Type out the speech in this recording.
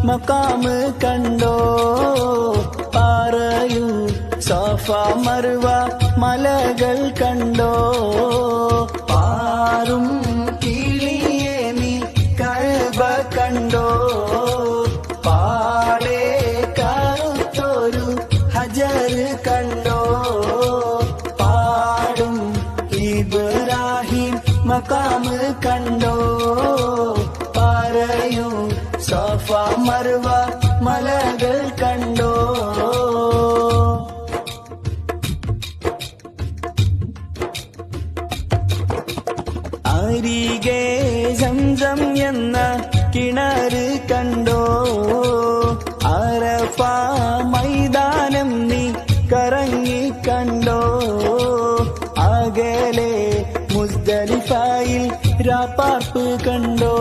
മഖാമ് കണ്ടോ പറയൂ സഫ മർവ മലകൾ കണ്ടോ പാറും കിളിയേ നീ കഅബ കണ്ടോ പാടേ കറുത്തൊരു ഹജർ കണ്ടോ പാടും ഇബ്രാഹിം മഖാമ് കണ്ടോ പറയൂ സഫ മർവ മലകൾ കണ്ടോ അരികെ സംസം എന്ന കിണറ് കണ്ടോ അറഫ മൈതാനം നീ കറങ്ങി കണ്ടോ അകലെ മുസ്ദലിഫയിൽ രാപ്പാർപ്പ് കണ്ടോ